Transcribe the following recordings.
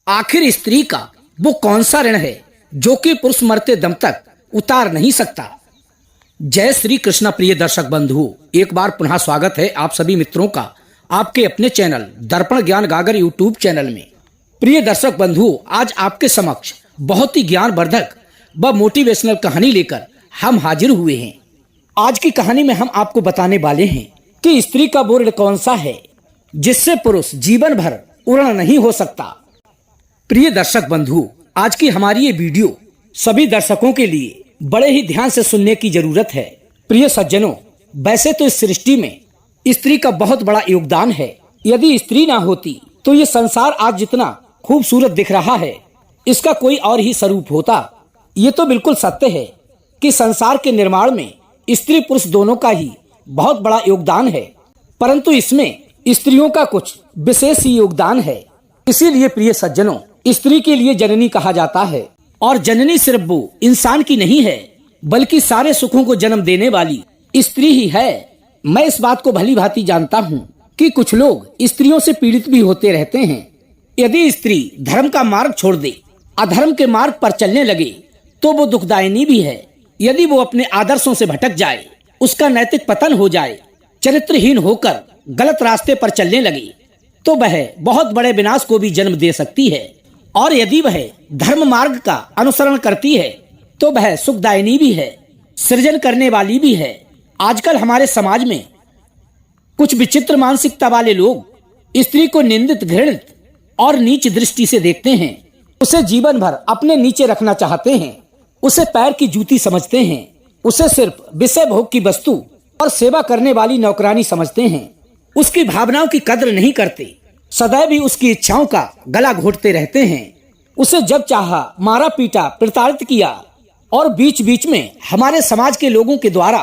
आखिर स्त्री का वो कौन सा ऋण है जो कि पुरुष मरते दम तक उतार नहीं सकता। जय श्री कृष्ण प्रिय दर्शक बंधु, एक बार पुनः स्वागत है आप सभी मित्रों का आपके अपने चैनल दर्पण ज्ञान गागर यूट्यूब चैनल में। प्रिय दर्शक बंधु, आज आपके समक्ष बहुत ही ज्ञानवर्धक व मोटिवेशनल कहानी लेकर हम हाजिर हुए हैं। आज की कहानी में हम आपको बताने वाले हैं कि स्त्री का वो ऋण कौन सा है जिससे पुरुष जीवन भर उर्ण नहीं हो सकता। प्रिय दर्शक बंधु, आज की हमारी ये वीडियो सभी दर्शकों के लिए बड़े ही ध्यान से सुनने की जरूरत है। प्रिय सज्जनों, वैसे तो इस सृष्टि में स्त्री का बहुत बड़ा योगदान है। यदि स्त्री ना होती तो ये संसार आज जितना खूबसूरत दिख रहा है इसका कोई और ही स्वरूप होता। ये तो बिल्कुल सत्य है कि संसार के निर्माण में स्त्री पुरुष दोनों का ही बहुत बड़ा योगदान है, परंतु इसमें स्त्रियों का कुछ विशेष ही योगदान है। इसीलिए प्रिय सज्जनों, स्त्री के लिए जननी कहा जाता है। और जननी सिर्फ वो इंसान की नहीं है बल्कि सारे सुखों को जन्म देने वाली स्त्री ही है। मैं इस बात को भली भांति जानता हूँ कि कुछ लोग स्त्रियों से पीड़ित भी होते रहते हैं। यदि स्त्री धर्म का मार्ग छोड़ दे, अधर्म के मार्ग पर चलने लगे तो वो दुखदायिनी भी है। यदि वो अपने आदर्शों से भटक जाए, उसका नैतिक पतन हो जाए, चरित्रहीन होकर गलत रास्ते पर चलने लगे तो वह बहुत बड़े विनाश को भी जन्म दे सकती है। और यदि वह धर्म मार्ग का अनुसरण करती है तो वह सुखदायिनी भी है, सृजन करने वाली भी है। आजकल हमारे समाज में कुछ विचित्र मानसिकता वाले लोग स्त्री को निंदित, घृणित और नीच दृष्टि से देखते हैं। उसे जीवन भर अपने नीचे रखना चाहते हैं, उसे पैर की जूती समझते हैं, उसे सिर्फ विषय भोग की वस्तु और सेवा करने वाली नौकरानी समझते हैं। उसकी भावनाओं की कद्र नहीं करते, सदैव ही उसकी इच्छाओं का गला घोटते रहते हैं। उसे जब चाहा मारा पीटा, प्रताड़ित किया और बीच बीच में हमारे समाज के लोगों के द्वारा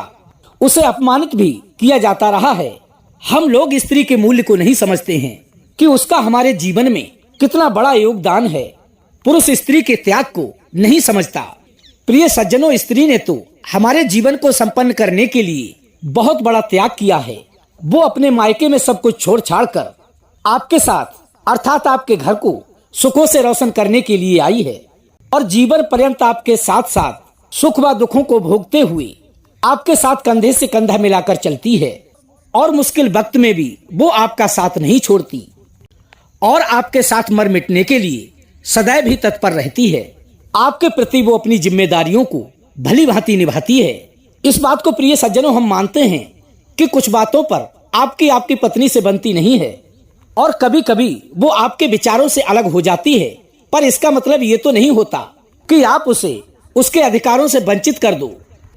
उसे अपमानित भी किया जाता रहा है। हम लोग स्त्री के मूल्य को नहीं समझते हैं कि उसका हमारे जीवन में कितना बड़ा योगदान है। पुरुष स्त्री के त्याग को नहीं समझता। प्रिय सज्जनों, स्त्री ने तो हमारे जीवन को संपन्न करने के लिए बहुत बड़ा त्याग किया है। वो अपने मायके में सब कुछ छोड़ छाड़ कर आपके साथ अर्थात आपके घर को सुखों से रोशन करने के लिए आई है और जीवन पर्यंत आपके साथ साथ सुख व दुखों को भोगते हुए आपके साथ कंधे से कंधा मिलाकर चलती है। और मुश्किल वक्त में भी वो आपका साथ नहीं छोड़ती और आपके साथ मर मिटने के लिए सदैव ही तत्पर रहती है। आपके प्रति वो अपनी जिम्मेदारियों को भली भांति निभाती है। इस बात को प्रिय सज्जनों हम मानते हैं कि कुछ बातों पर आपकी पत्नी से बनती नहीं है और कभी कभी वो आपके विचारों से अलग हो जाती है, पर इसका मतलब ये तो नहीं होता कि आप उसे उसके अधिकारों से वंचित कर दो,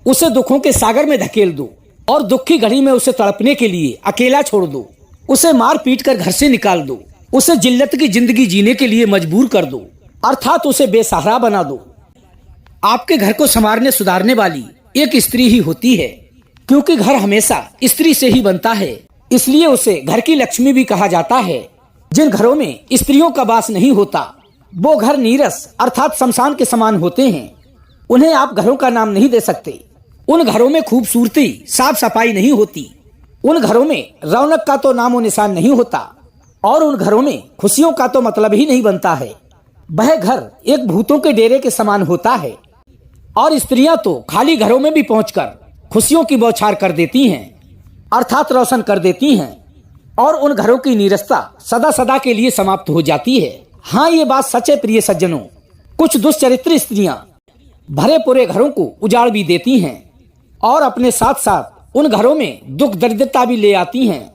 उसे दुखों के सागर में धकेल दो और दुखी घड़ी में उसे तड़पने के लिए अकेला छोड़ दो, उसे मार पीट कर घर से निकाल दो, उसे जिल्लत की जिंदगी जीने के लिए मजबूर कर दो, अर्थात उसे बेसहारा बना दो। आपके घर को संवारने सुधारने वाली एक स्त्री ही होती है, क्योंकि घर हमेशा स्त्री से ही बनता है। इसलिए उसे घर की लक्ष्मी भी कहा जाता है। जिन घरों में स्त्रियों का वास नहीं होता वो घर नीरस अर्थात शमशान के समान होते हैं। उन्हें आप घरों का नाम नहीं दे सकते। उन घरों में खूबसूरती, साफ सफाई नहीं होती। उन घरों में रौनक का तो नामो निशान नहीं होता और उन घरों में खुशियों का तो मतलब ही नहीं बनता है। वह घर एक भूतों के डेरे के समान होता है और स्त्रियां तो खाली घरों में भी पहुंचकर खुशियों की बौछार कर देती हैं, अर्थात रोशन कर देती हैं और उन घरों की नीरसता सदा सदा के लिए समाप्त हो जाती है। हाँ, ये बात सच है प्रिय सज्जनों। कुछ दुष्चरित्र स्त्रियां भरे पूरे घरों को उजाड़ भी देती हैं और अपने साथ साथ उन घरों में दुख दरिद्रता भी ले आती हैं,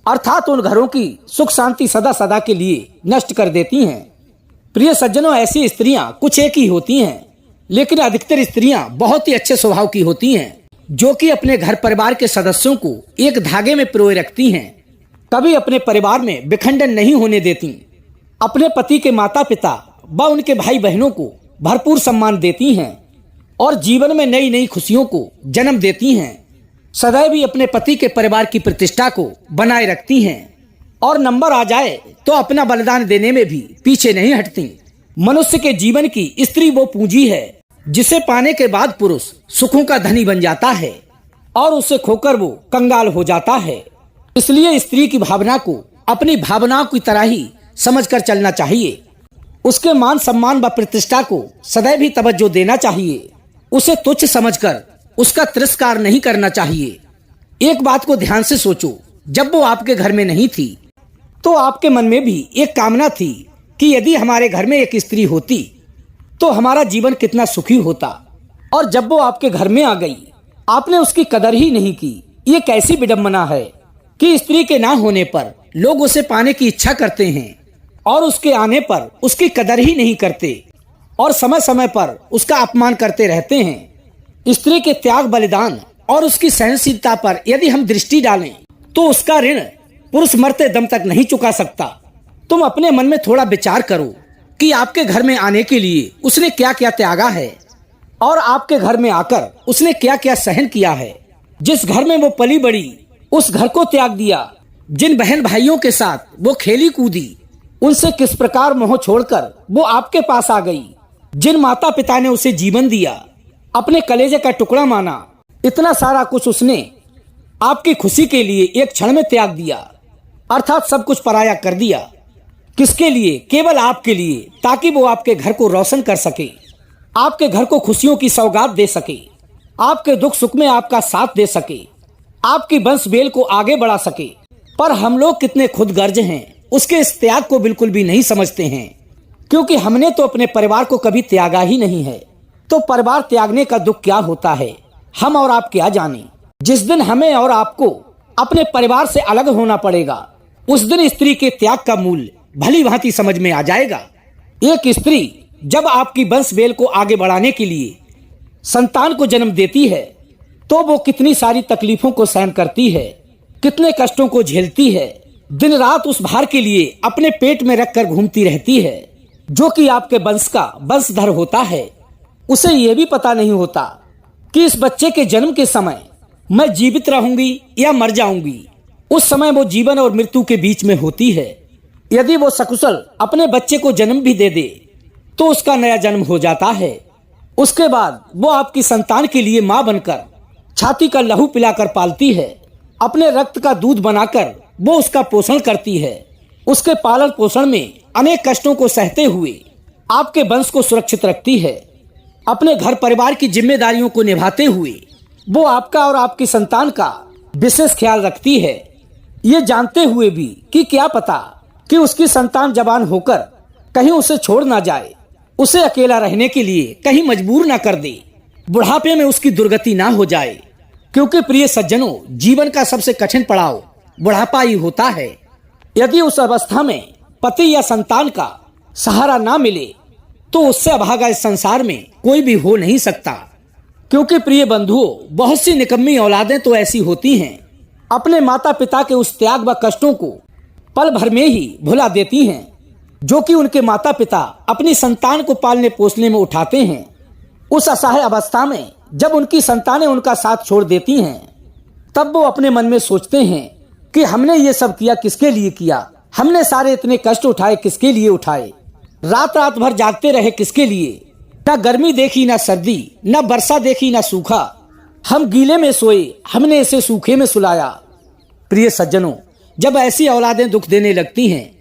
अर्थात उन घरों की सुख शांति सदा सदा के लिए नष्ट कर देती हैं। प्रिय सज्जनों, ऐसी स्त्रियां कुछ एक ही होती हैं, लेकिन अधिकतर स्त्रियां बहुत ही अच्छे स्वभाव की होती हैं जो कि अपने घर परिवार के सदस्यों को एक धागे में पिरोए रखती हैं, कभी अपने परिवार में विखंडन नहीं होने देती, अपने पति के माता पिता व उनके भाई बहनों को भरपूर सम्मान देती हैं और जीवन में नई नई खुशियों को जन्म देती हैं। सदैव ही अपने पति के परिवार की प्रतिष्ठा को बनाए रखती हैं और नंबर आ जाए तो अपना बलिदान देने में भी पीछे नहीं हटती। मनुष्य के जीवन की स्त्री वो पूंजी है जिसे पाने के बाद पुरुष सुखों का धनी बन जाता है और उसे खोकर वो कंगाल हो जाता है। इसलिए स्त्री की भावना को अपनी भावनाओं की तरह ही समझकर चलना चाहिए। उसके मान सम्मान व प्रतिष्ठा को सदैव ही तवज्जो देना चाहिए। उसे तुच्छ समझकर उसका तिरस्कार नहीं करना चाहिए। एक बात को ध्यान से सोचो, जब वो आपके घर में नहीं थी तो आपके मन में भी एक कामना थी कि यदि हमारे घर में एक स्त्री होती तो हमारा जीवन कितना सुखी होता। और जब वो आपके घर में आ गई, आपने उसकी कदर ही नहीं की। ये कैसी विडंबना है कि स्त्री के ना होने पर लोग उसे पाने की इच्छा करते हैं और उसके आने पर उसकी कदर ही नहीं करते और समय समय पर उसका अपमान करते रहते हैं। स्त्री के त्याग, बलिदान और उसकी सहनशीलता पर यदि हम दृष्टि डालें तो उसका ऋण पुरुष मरते दम तक नहीं चुका सकता। तुम अपने मन में थोड़ा विचार करो कि आपके घर में आने के लिए उसने क्या क्या त्यागा है और आपके घर में आकर उसने क्या क्या सहन किया है। जिस घर में वो पली बड़ी उस घर को त्याग दिया। जिन बहन भाइयों के साथ वो खेली कूदी, उनसे किस प्रकार मोह छोड़कर वो आपके पास आ गई। जिन माता पिता ने उसे जीवन दिया, अपने कलेजे का टुकड़ा माना, इतना सारा कुछ उसने आपकी खुशी के लिए एक क्षण में त्याग दिया, अर्थात सब कुछ पराया कर दिया। किसके लिए? केवल आपके लिए, ताकि वो आपके घर को रोशन कर सके, आपके घर को खुशियों की सौगात दे सके, आपके दुख सुख में आपका साथ दे सके, आपकी वंश बेल को आगे बढ़ा सके। पर हम लोग कितने खुदगर्ज हैं, उसके इस त्याग को बिल्कुल भी नहीं समझते हैं, क्योंकि हमने तो अपने परिवार को कभी त्यागा ही नहीं है। तो परिवार त्यागने का दुख क्या होता है, हम और आप क्या जाने। जिस दिन हमें और आपको अपने परिवार से अलग होना पड़ेगा, उस दिन स्त्री के त्याग का मूल्य भली भांति समझ में आ जाएगा। एक स्त्री जब आपकी वंश बेल को आगे बढ़ाने के लिए संतान को जन्म देती है तो वो कितनी सारी तकलीफों को सहन करती है, कितने कष्टों को झेलती है। दिन रात उस भार के लिए अपने पेट में रखकर घूमती रहती है, जो कि आपके वंश का वंशधर होता है। उसे ये भी पता नहीं होता कि इस बच्चे के जन्म के समय मैं जीवित रहूंगी या मर जाऊंगी। उस समय वो जीवन और मृत्यु के बीच में होती है। यदि वो सकुशल अपने बच्चे को जन्म भी दे दे तो उसका नया जन्म हो जाता है। उसके बाद वो आपकी संतान के लिए मां बनकर छाती का लहू पिलाकर पालती है, अपने रक्त का दूध बनाकर वो उसका पोषण करती है। उसके पालन पोषण में अनेक कष्टों को सहते हुए आपके वंश को सुरक्षित रखती है। अपने घर परिवार की जिम्मेदारियों को निभाते हुए वो आपका और आपकी संतान का विशेष ख्याल रखती है, ये जानते हुए भी कि क्या पता कि उसकी संतान जवान होकर कहीं उसे छोड़ ना जाए, उसे अकेला रहने के लिए कहीं मजबूर ना कर दे, बुढ़ापे में उसकी दुर्गति ना हो जाए। क्योंकि प्रिय सज्जनों, जीवन का सबसे कठिन पड़ाव बुढ़ापा ही होता है। यदि उस अवस्था में पति या संतान का सहारा ना मिले तो उससे अभागा इस संसार में कोई भी हो नहीं सकता। क्योंकि प्रिय बंधुओं, बहुत सी निकम्मी औलादें तो ऐसी होती हैं, अपने माता पिता के उस त्याग व कष्टों को पल भर में ही भुला देती हैं, जो कि उनके माता पिता अपनी संतान को पालने पोसने में उठाते हैं। उस असहाय अवस्था में जब उनकी संतानें उनका साथ छोड़ देती हैं, तब वो अपने मन में सोचते हैं कि हमने ये सब किया किसके लिए किया, हमने सारे इतने कष्ट उठाए किसके लिए उठाए, रात रात भर जागते रहे किसके लिए। न गर्मी देखी न सर्दी, न वर्षा देखी न सूखा, हम गीले में सोए, हमने इसे सूखे में सुलाया। प्रिय सज्जनों, जब ऐसी औलादें दुख देने लगती हैं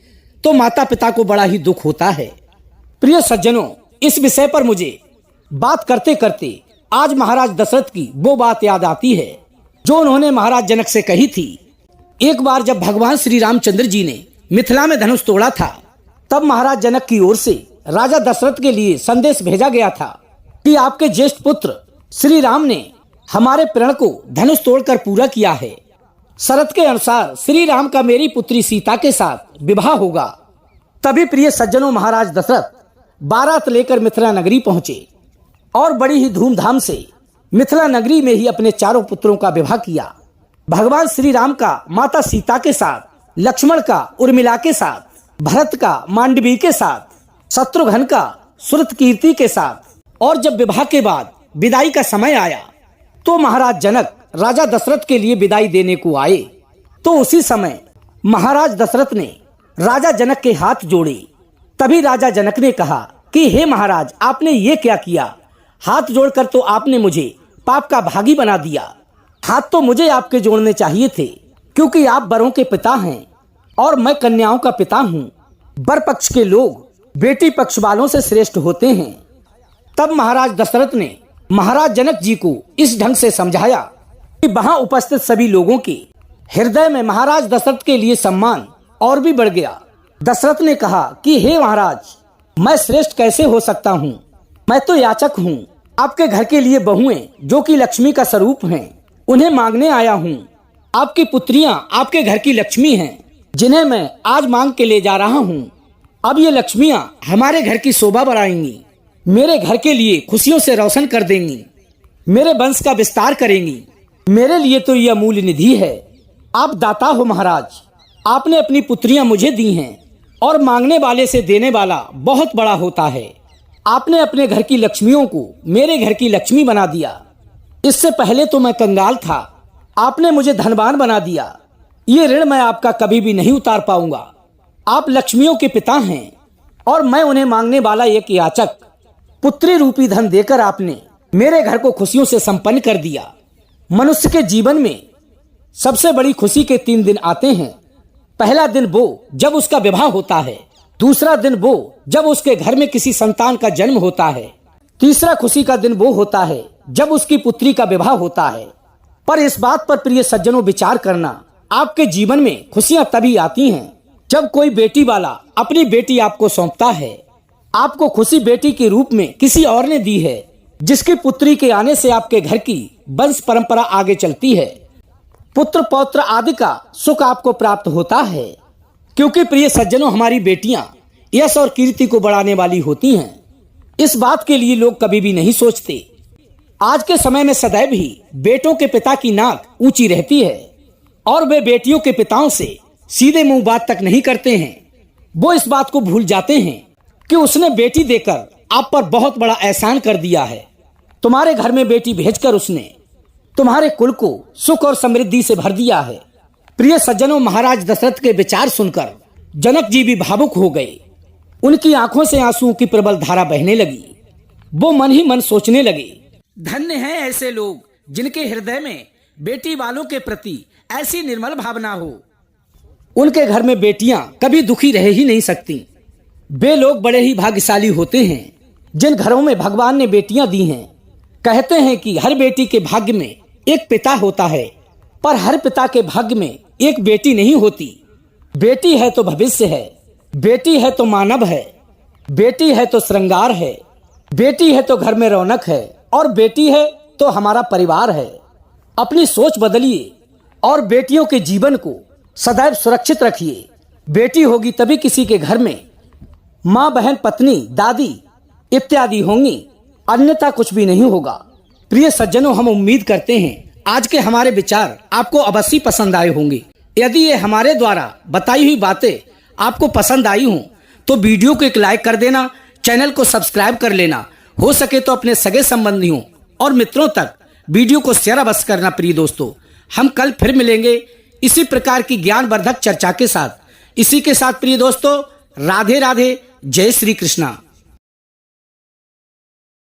तो माता पिता को बड़ा ही दुख होता है। प्रिय सज्जनों, इस विषय पर मुझे बात करते करते आज महाराज दशरथ की वो बात याद आती है जो उन्होंने महाराज जनक से कही थी। एक बार जब भगवान श्री रामचंद्र जी ने मिथिला में धनुष तोड़ा था, तब महाराज जनक की ओर से राजा दशरथ के लिए संदेश भेजा गया था कि आपके ज्येष्ठ पुत्र श्री राम ने हमारे प्रण को धनुष तोड़कर पूरा किया है। शरत के अनुसार श्री राम का मेरी पुत्री सीता के साथ विवाह होगा। तभी प्रिय सज्जनों, महाराज दशरथ बारात लेकर मिथिला नगरी पहुंचे और बड़ी ही धूमधाम से मिथिला नगरी में ही अपने चारों पुत्रों का विवाह किया। भगवान श्री राम का माता सीता के साथ, लक्ष्मण का उर्मिला के साथ, भरत का मांडवी के साथ, शत्रुघ्न का श्रुतकीर्ति के साथ। और जब विवाह के बाद विदाई का समय आया तो महाराज जनक राजा दशरथ के लिए विदाई देने को आए। तो उसी समय महाराज दशरथ ने राजा जनक के हाथ जोड़े। तभी राजा जनक ने कहा कि हे महाराज, आपने ये क्या किया? हाथ जोड़कर तो आपने मुझे पाप का भागी बना दिया। हाथ तो मुझे आपके जोड़ने चाहिए थे, क्योंकि आप वरों के पिता हैं और मैं कन्याओं का पिता हूँ। वर पक्ष के लोग बेटी पक्ष वालों से श्रेष्ठ होते हैं। तब महाराज दशरथ ने महाराज जनक जी को इस ढंग से समझाया कि वहां उपस्थित सभी लोगों के हृदय में महाराज दशरथ के लिए सम्मान और भी बढ़ गया। दशरथ ने कहा कि हे महाराज, मैं श्रेष्ठ कैसे हो सकता हूँ? मैं तो याचक हूँ। आपके घर के लिए बहुएं जो कि लक्ष्मी का स्वरूप हैं, उन्हें मांगने आया हूँ। आपकी पुत्रियां आपके घर की लक्ष्मी हैं, जिन्हें मैं आज मांग के ले जा रहा हूँ। अब ये लक्ष्मियां हमारे घर की शोभा बढ़ाएंगी, मेरे घर के लिए खुशियों से रोशन कर देंगी, मेरे वंश का विस्तार करेंगी। मेरे लिए तो यह अमूल्य निधि है। आप दाता हो महाराज, आपने अपनी पुत्रियां मुझे दी हैं और मांगने वाले से देने वाला बहुत बड़ा होता है। आपने अपने घर की लक्ष्मियों को मेरे घर की लक्ष्मी बना दिया। इससे पहले तो मैं कंगाल था, आपने मुझे धनवान बना दिया। ये ऋण मैं आपका कभी भी नहीं उतार पाऊंगा। आप लक्ष्मियों के पिता हैं और मैं उन्हें मांगने वाला एक याचक। पुत्री रूपी धन देकर आपने मेरे घर को खुशियों से संपन्न कर दिया। मनुष्य के जीवन में सबसे बड़ी खुशी के 3 दिन आते हैं। पहला दिन वो जब उसका विवाह होता है, दूसरा दिन वो जब उसके घर में किसी संतान का जन्म होता है, तीसरा खुशी का दिन वो होता है जब उसकी पुत्री का विवाह होता है। पर इस बात पर प्रिय सज्जनों विचार करना, आपके जीवन में खुशियां तभी आती हैं जब कोई बेटी वाला अपनी बेटी आपको सौंपता है। आपको खुशी बेटी के रूप में किसी और ने दी है, जिसकी पुत्री के आने से आपके घर की वंश परंपरा आगे चलती है। पुत्र पौत्र आदि का सुख आपको प्राप्त होता है, क्योंकि प्रिय सज्जनों, हमारी बेटियां यश और कीर्ति को बढ़ाने वाली होती हैं। इस बात के लिए लोग कभी भी नहीं सोचते। आज के समय में सदैव ही बेटों के पिता की नाक ऊंची रहती है और वे बेटियों के पिताओं से सीधे मुंह बात तक नहीं करते हैं। वो इस बात को भूल जाते हैं कि उसने बेटी देकर आप पर बहुत बड़ा एहसान कर दिया है। तुम्हारे घर में बेटी भेजकर उसने तुम्हारे कुल को सुख और समृद्धि से भर दिया है। प्रिय सज्जनों, महाराज दशरथ के विचार सुनकर जनक जी भी भावुक हो गए। उनकी आंखों से आंसुओं की प्रबल धारा बहने लगी। वो मन ही मन सोचने लगे, धन्य हैं ऐसे लोग जिनके हृदय में बेटी वालों के प्रति ऐसी निर्मल भावना हो। उनके घर में बेटियां कभी दुखी रह ही नहीं सकती। वे लोग बड़े ही भाग्यशाली होते हैं जिन घरों में भगवान ने बेटियां दी हैं। कहते हैं कि हर बेटी के भाग्य में एक पिता होता है, पर हर पिता के भाग्य में एक बेटी नहीं होती। बेटी है तो भविष्य है, बेटी है तो मानव है, बेटी है तो श्रृंगार है, बेटी है तो घर में रौनक है, और बेटी है तो हमारा परिवार है। अपनी सोच बदलिए और बेटियों के जीवन को सदैव सुरक्षित रखिए। बेटी होगी तभी किसी के घर में माँ, बहन, पत्नी, दादी इत्यादि होंगी, अन्यथा कुछ भी नहीं होगा। प्रिय सज्जनों, हम उम्मीद करते हैं आज के हमारे विचार आपको अवश्य पसंद आए होंगे। यदि ये हमारे द्वारा बताई हुई बातें आपको पसंद आई हों तो वीडियो को एक लाइक कर देना, चैनल को सब्सक्राइब कर लेना, हो सके तो अपने सगे संबंधियों और मित्रों तक वीडियो को शेयर अवश्य करना। प्रिय दोस्तों, हम कल फिर मिलेंगे इसी प्रकार की ज्ञानवर्धक चर्चा के साथ। इसी के साथ प्रिय दोस्तों, राधे राधे, जय श्री कृष्णा।